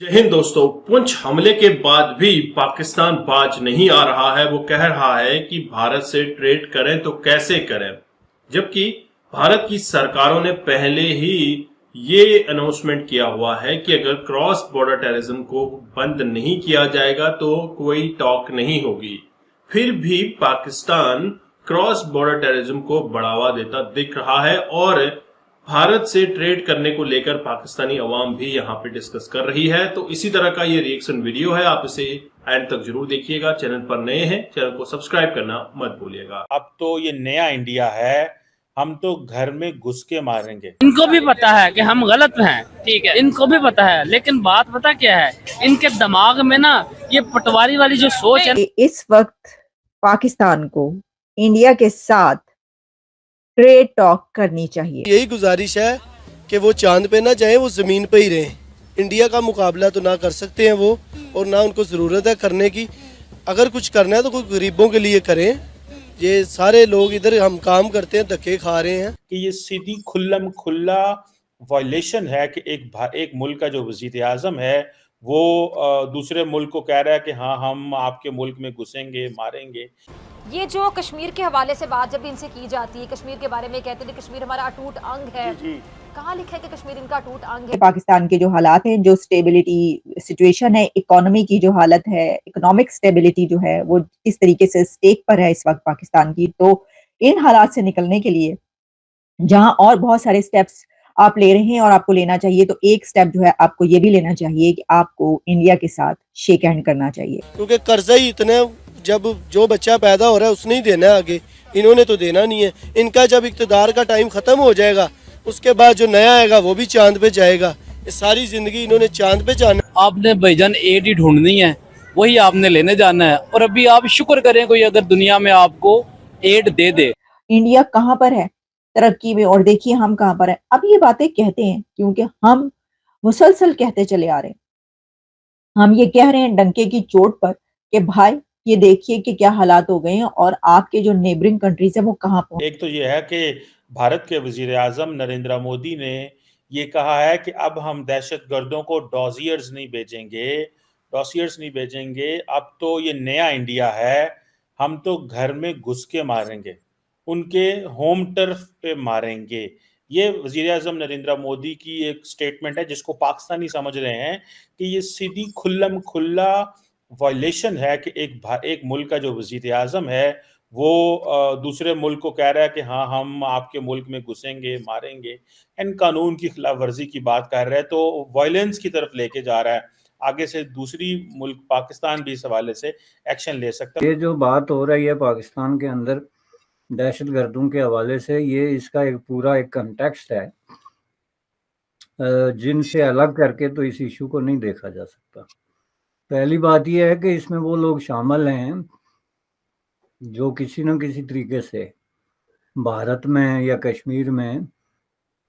जय हिंद दोस्तों। पुंछ हमले के बाद भी पाकिस्तान बाज नहीं आ रहा है। वो कह रहा है कि भारत से ट्रेड करें तो कैसे करें, जबकि भारत की सरकारों ने पहले ही ये अनाउंसमेंट किया हुआ है कि अगर क्रॉस बॉर्डर टेररिज्म को बंद नहीं किया जाएगा तो कोई टॉक नहीं होगी। फिर भी पाकिस्तान क्रॉस बॉर्डर टेररिज्म को बढ़ावा देता दिख रहा है और भारत से ट्रेड करने को लेकर पाकिस्तानी अवाम भी यहाँ पे डिस्कस कर रही है। तो इसी तरह का ये रिएक्शन वीडियो है, आप इसे एंड तक जरूर देखिएगा। चैनल पर नए हैं, चैनल को सब्सक्राइब करना मत भूलिएगा। अब तो ये नया इंडिया है, हम तो घर में घुस के मारेंगे। इनको भी पता है कि हम गलत हैं, ठीक है, इनको भी पता है, लेकिन बात पता क्या है, इनके दिमाग में ना ये पटवारी वाली जो सोच है। इस वक्त पाकिस्तान को इंडिया के साथ ट्रेड टॉक करनी चाहिए। यही गुजारिश है कि वो चांद पे ना जाएं, वो जमीन पे ही रहें। इंडिया का मुकाबला तो ना कर सकते हैं वो, और ना उनको ज़रूरत है करने की। अगर कुछ करना है तो कोई गरीबों के लिए करें। ये सारे लोग इधर हम काम करते हैं, धक्के खा रहे हैं। कि ये सीधी खुल्लम खुल्ला वायलेशन है कि एक मुल्क का जो वजीर आजम है वो दूसरे मुल्क को कह रहा है कि हाँ हम आपके मुल्क में घुसेंगे, मारेंगे। ये जो कश्मीर के हवाले से बात जब भी इनसे की जाती है, कश्मीर के बारे में कहते हैं कश्मीर हमारा अटूट अंग है। कहाँ लिखा है कि कश्मीर इनका अटूट अंग है? पाकिस्तान के जो हालात हैं, जो स्टेबिलिटी सिचुएशन है, इकोनॉमी की जो हालत है, इकोनॉमिक स्टेबिलिटी जो है वो किस तरीके से स्टेक पर है इस वक्त पाकिस्तान की। तो इन हालात से निकलने के लिए जहां और बहुत सारे स्टेप्स आप ले रहे हैं और आपको लेना चाहिए, तो एक स्टेप जो है आपको ये भी लेना चाहिए कि आपको इंडिया के साथ शेक हैंड करना चाहिए, क्योंकि कर्जा ही इतने, जब जो बच्चा पैदा हो रहा है उसने ही देना है आगे, इन्होंने तो देना नहीं है। इनका जब इक़्तिदार का टाइम ख़त्म हो जाएगा उसके बाद जो नया आएगा वो भी चांद पे जाएगा। ये सारी जिंदगी इन्होंने चांद पे जाना। आपने भाईजान एड ही ढूंढनी है, वही आपने लेने जाना है। और अभी आप शुक्र करें कोई अगर दुनिया में आपको एड दे दे। इंडिया कहाँ पर है तरक्की में और देखिए हम कहाँ पर है। अब ये बातें कहते हैं क्योंकि हम मुसलसल कहते चले आ रहे हैं, हम ये कह रहे हैं डंके की चोट पर कि भाई ये देखिए कि क्या हालात हो गए हैं और आपके जो नेबरिंग कंट्रीज है वो कहाँ पहुंचे। एक तो ये है कि भारत के वजीर आजम नरेंद्र मोदी ने ये कहा है कि अब हम दहशतगर्दों को डॉजियर्स नहीं भेजेंगे। अब तो ये नया इंडिया है, हम तो घर में घुस के मारेंगे, उनके होम टर्फ पे मारेंगे। ये वजीर आजम नरेंद्र मोदी की एक स्टेटमेंट है जिसको पाकिस्तानी समझ रहे हैं कि ये सीधी खुल्लम खुल्ला वायलेशन है कि एक मुल्क का जो वजीर आजम है वो दूसरे मुल्क को कह रहा है कि हाँ हम आपके मुल्क में घुसेंगे, मारेंगे, इन कानून की खिलाफ वर्जी की बात कर रहा है, तो वायलेंस की तरफ लेके जा रहा है। आगे से दूसरी मुल्क पाकिस्तान भी इस हवाले से एक्शन ले सकता है। ये जो बात हो रही है पाकिस्तान के अंदर दहशतगर्दों के हवाले से, ये इसका एक पूरा एक कंटेक्स्ट है जिनसे अलग करके तो इस इशू को नहीं देखा जा सकता। पहली बात यह है कि इसमें वो लोग शामिल हैं जो किसी न किसी तरीके से भारत में या कश्मीर में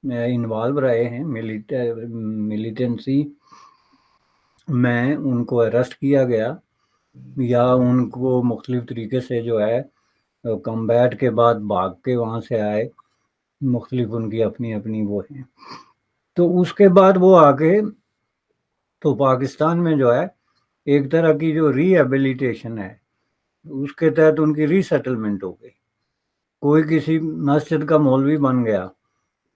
इन्वॉल्व रहे हैं। मिलिटेंसी में उनको अरेस्ट किया गया या उनको मुख्तलिफ तरीके से जो है कम्बैट के बाद भाग के वहाँ से आए, मुख्तलिफ उनकी अपनी अपनी वो हैं। तो उसके बाद वो आके तो पाकिस्तान में जो है एक तरह की जो रिहेबिलिटेशन है उसके तहत उनकी रीसेटलमेंट हो गई। कोई किसी मस्जिद का मौलवी बन गया,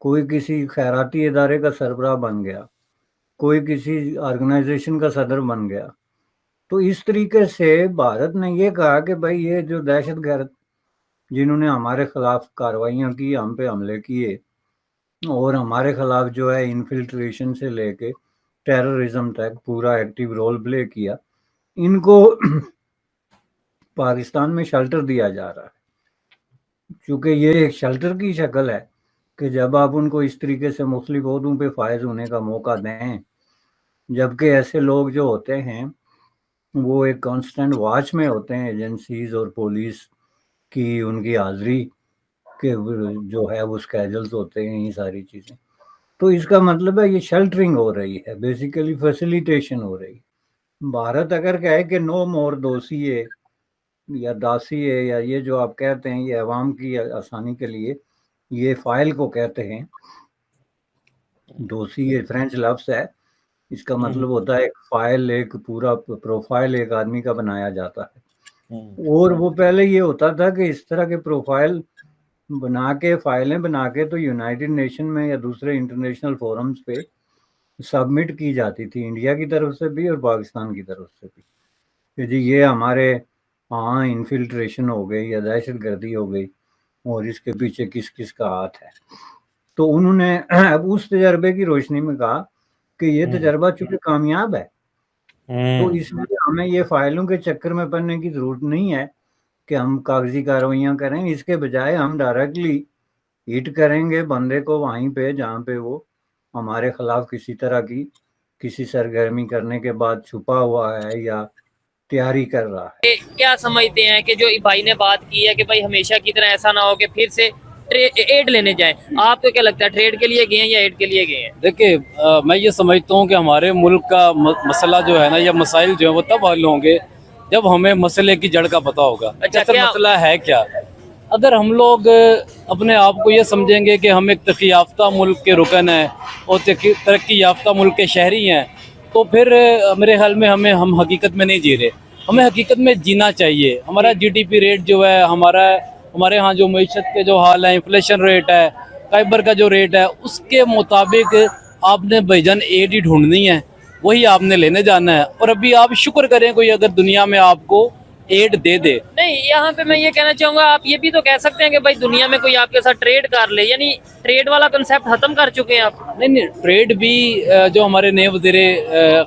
कोई किसी खैराती इदारे का सरबराह बन गया, कोई किसी ऑर्गेनाइजेशन का सदर बन गया। तो इस तरीके से भारत ने ये कहा कि भाई ये जो दहशतगर्द जिन्होंने हमारे खिलाफ कार्रवाइयाँ की, हम पे हमले किए और हमारे खिलाफ जो है इन्फिल्ट्रेशन से लेके टेररिज्म तक पूरा एक्टिव रोल प्ले किया, इनको पाकिस्तान में शेल्टर दिया जा रहा है। क्योंकि ये एक शेल्टर की शक्ल है कि जब आप उनको इस तरीके से मुख्तलिफ ओहदों पे फायज होने का मौका दें, जबकि ऐसे लोग जो होते हैं वो एक कांस्टेंट वॉच में होते हैं एजेंसीज और पुलिस की, उनकी हाजिरी के जो है वो स्केड्यूल्स होते हैं, ये सारी चीज़ें। तो इसका मतलब है ये शेल्टरिंग हो रही है, बेसिकली फैसिलिटेशन हो रही है। भारत अगर कहे कि नो मोर दोषिए या दासिए या ये जो आप कहते हैं ये अवाम की आसानी के लिए ये फाइल को कहते हैं, दोषी ये फ्रेंच लफ्ज़ है, इसका मतलब होता है एक फाइल, एक पूरा प्रोफाइल एक आदमी का बनाया जाता है। और वो पहले ये होता था कि इस तरह के प्रोफाइल बना के, फाइलें बना के तो यूनाइटेड नेशन में या दूसरे इंटरनेशनल फोरम्स पे सबमिट की जाती थी, इंडिया की तरफ से भी और पाकिस्तान की तरफ से भी, कि जी ये हमारे हाँ इन्फिल्ट्रेशन हो गई या दहशतगर्दी हो गई और इसके पीछे किस किस का हाथ है। तो उन्होंने अब उस तजर्बे की रोशनी में कहा कि ये तजर्बा चूंकि कामयाब है तो इसलिए हमें ये फाइलों के चक्कर में पड़ने की जरूरत नहीं है कि हम कागजी कार्रवाइयाँ करें, इसके बजाय हम डायरेक्टली हिट करेंगे बंदे को वहीं पे जहाँ पे वो हमारे खिलाफ किसी तरह की किसी सरगर्मी करने के बाद छुपा हुआ है या तैयारी कर रहा है। क्या समझते हैं कि जो भाई ने बात की है कि भाई हमेशा की तरह ऐसा ना हो कि फिर से एड लेने जाएं, आपको क्या लगता है ट्रेड के लिए गए हैं या एड के लिए गए हैं? देखिए मैं ये समझता हूँ कि हमारे मुल्क का मसला जो है ना या मसाइल जो है वो तब हल होंगे जब हमें मसले की जड़ का पता होगा। अच्छा, क्या मसला है क्या? अगर हम लोग अपने आप को ये समझेंगे कि हम एक तरक्की याफ्ता मुल्क के रुकन हैं और तरक्की याफ्ता मुल्क के शहरी हैं तो फिर मेरे ख्याल में हम हकीकत में नहीं जी रहे। हमें हकीकत में जीना चाहिए। हमारा जीडीपी रेट जो है, हमारे यहाँ जो मईशत के जो हाल है, इन्फ्लेशन रेट है, फाइबर का जो रेट है, उसके मुताबिक आपने भाईजान एड ही ढूंढनी है, वही आपने लेने जाना है। और अभी आप शुक्र करें कोई अगर दुनिया में आपको एड दे दे। नहीं, यहाँ पे मैं ये कहना चाहूंगा, आप ये भी तो कह सकते हैं कि भाई दुनिया में कोई आपके साथ ट्रेड कर ले, यानी ट्रेड वाला कंसेप्ट खत्म कर चुके हैं आप। नहीं, ट्रेड भी जो हमारे नए वज़ीरे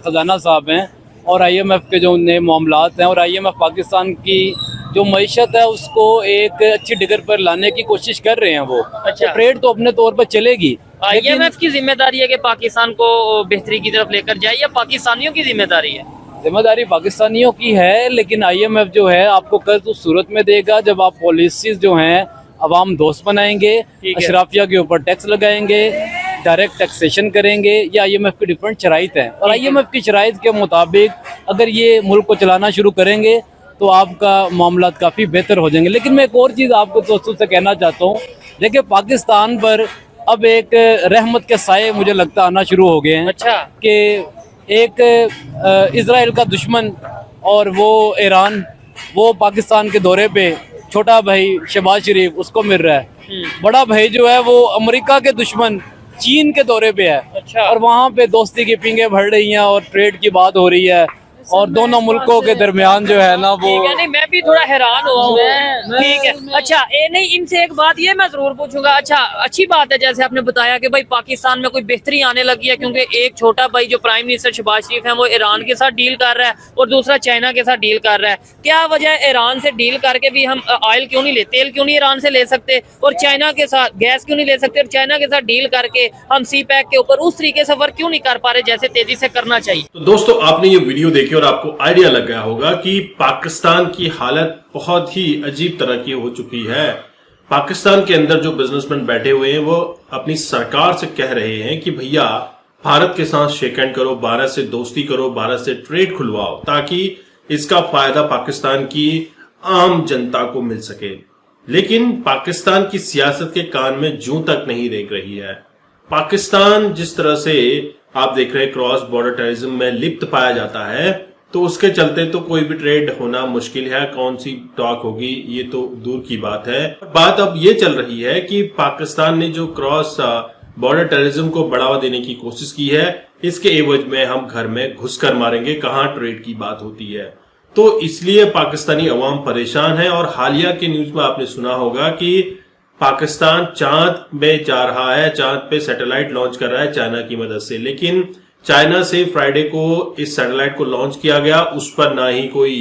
खजाना साहब हैं और IMF के जो नए मामलात हैं और IMF पाकिस्तान की जो मईशत है उसको एक अच्छी डिगर पर लाने की कोशिश कर रहे हैं वो। अच्छा, तो ट्रेड तो अपने तौर पर चलेगी। IMF की जिम्मेदारी है कि पाकिस्तान को बेहतरी की तरफ लेकर जाए या पाकिस्तानियों की जिम्मेदारी है? जिम्मेदारी पाकिस्तानियों की है, लेकिन IMF जो है आपको कर्ज उस सूरत में देगा जब आप पॉलिसीज जो हैं अवाम दोस्त बनाएंगे, अशराफिया के ऊपर टैक्स लगाएंगे, डायरेक्ट टैक्सेशन करेंगे। ये IMF की डिफरेंट शराइत हैं और IMF की शराइत के मुताबिक अगर ये मुल्क को चलाना शुरू करेंगे तो आपका मामला काफ़ी बेहतर हो जाएंगे। लेकिन मैं एक और चीज़ आपको दोस्तों से कहना चाहता हूँ, देखिए पाकिस्तान पर अब एक रहमत के साए मुझे लगता आना शुरू हो गए हैं। अच्छा, कि एक इजराइल का दुश्मन और वो ईरान, वो पाकिस्तान के दौरे पे छोटा भाई शहबाज शरीफ उसको मिल रहा है, बड़ा भाई जो है वो अमेरिका के दुश्मन चीन के दौरे पे है। अच्छा, और वहाँ पे दोस्ती की पिंगे भर रही हैं और ट्रेड की बात हो रही है और दोनों मुल्कों के दरमियान जो है ना वो। नहीं, मैं भी थोड़ा हैरान हुआ हूँ। ठीक है, अच्छा नहीं, इनसे एक बात ये मैं जरूर पूछूंगा। अच्छा, अच्छी बात है जैसे आपने बताया कि भाई पाकिस्तान में कोई बेहतरी आने लगी है, क्योंकि एक छोटा भाई जो प्राइम मिनिस्टर शहबाज शरीफ है वो ईरान के साथ डील कर रहा है और दूसरा चाइना के साथ डील कर रहा है। क्या वजह है ईरान से डील करके भी हम ऑयल क्यों नहीं ले, तेल क्यों नहीं ईरान से ले सकते, और चाइना के साथ गैस क्यों नहीं ले सकते, और चाइना के साथ डील करके हम CPEC के ऊपर उस तरीके से वर्क क्यों नहीं कर पा रहे जैसे तेजी से करना चाहिए? तो दोस्तों आपने ये वीडियो देखी और आपको आइडिया लग गया होगा कि पाकिस्तान की हालत बहुत ही अजीब तरह की हो चुकी है। पाकिस्तान के अंदर जो बिजनेसमैन बैठे हुए हैं वो अपनी सरकार से कह रहे हैं कि भैया भारत के साथ शेक हैंड करो, भारत से दोस्ती करो, भारत से ट्रेड खुलवाओ ताकि इसका फायदा पाकिस्तान की आम जनता को मिल सके। लेकिन पाकिस्तान की सियासत के कान में जूं तक नहीं रेंग रही है। पाकिस्तान जिस तरह से आप देख रहे हैं क्रॉस बॉर्डर टेररिज्म में लिप्त पाया जाता है, तो उसके चलते तो कोई भी ट्रेड होना मुश्किल है। कौन सी टॉक होगी ये तो दूर की बात है। बात अब ये चल रही है कि पाकिस्तान ने जो क्रॉस बॉर्डर टेररिज्म को बढ़ावा देने की कोशिश की है, इसके एवज में हम घर में घुसकर मारेंगे, कहां ट्रेड की बात होती है। तो इसलिए पाकिस्तानी अवाम परेशान है। और हालिया के न्यूज में आपने सुना होगा कि पाकिस्तान चांद में जा रहा है, चांद पे सैटेलाइट लॉन्च कर रहा है चाइना की मदद से। लेकिन चाइना से फ्राइडे को इस सैटेलाइट को लॉन्च किया गया, उस पर ना ही कोई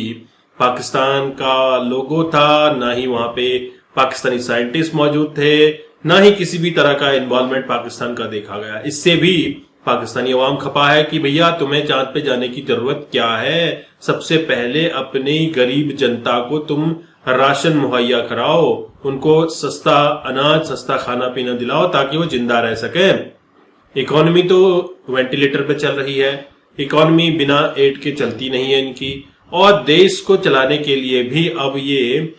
पाकिस्तान का लोगो था, ना ही वहां पे पाकिस्तानी साइंटिस्ट मौजूद थे, ना ही किसी भी तरह का इन्वॉल्वमेंट पाकिस्तान का देखा गया। इससे भी पाकिस्तानी अवाम खपा है कि भैया तुम्हें चांद पे जाने की जरूरत क्या है, सबसे पहले अपनी गरीब जनता को तुम राशन मुहैया कराओ, उनको सस्ता अनाज, सस्ता खाना पीना दिलाओ ताकि वो जिंदा रह सके। इकोनॉमी तो वेंटिलेटर पे चल रही है, इकोनॉमी बिना एड के चलती नहीं है इनकी, और देश को चलाने के लिए भी अब ये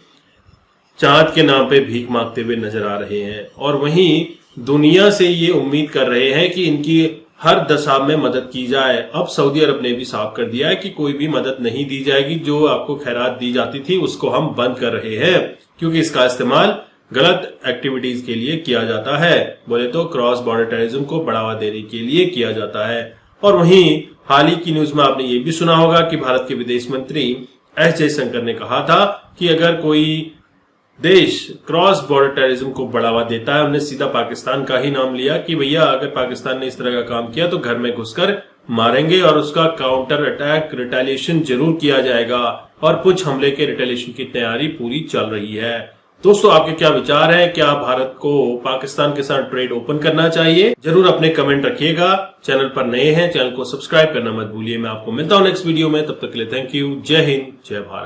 चांद के नाम पे भीख मांगते हुए नजर आ रहे हैं। और वहीं दुनिया से ये उम्मीद कर रहे हैं कि इनकी हर दशा में मदद की जाए। अब सऊदी अरब ने भी साफ कर दिया है कि कोई भी मदद नहीं दी जाएगी। जो आपको खैरात दी जाती थी उसको हम बंद कर रहे हैं, क्योंकि इसका इस्तेमाल गलत एक्टिविटीज के लिए किया जाता है। बोले तो क्रॉस बॉर्डर टेररिज्म को बढ़ावा देने के लिए किया जाता है। और वहीं हाल ही की न्यूज में आपने ये भी सुना होगा कि भारत के विदेश मंत्री एस जयशंकर ने कहा था कि अगर कोई देश क्रॉस बॉर्डर टेररिज्म को बढ़ावा देता है, हमने सीधा पाकिस्तान का ही नाम लिया कि भैया अगर पाकिस्तान ने इस तरह का काम किया तो घर में घुसकर मारेंगे और उसका काउंटर अटैक रिटेलिएशन जरूर किया जाएगा। और कुछ हमले के रिटेलिएशन की तैयारी पूरी चल रही है। दोस्तों, आपके क्या विचार हैं? क्या भारत को पाकिस्तान के साथ ट्रेड ओपन करना चाहिए? जरूर अपने कमेंट रखिएगा। चैनल पर नए हैं, चैनल को सब्सक्राइब करना मत भूलिए। मैं आपको मिलता हूं नेक्स्ट वीडियो में, तब तक के लिए थैंक यू। जय हिंद, जय भारत।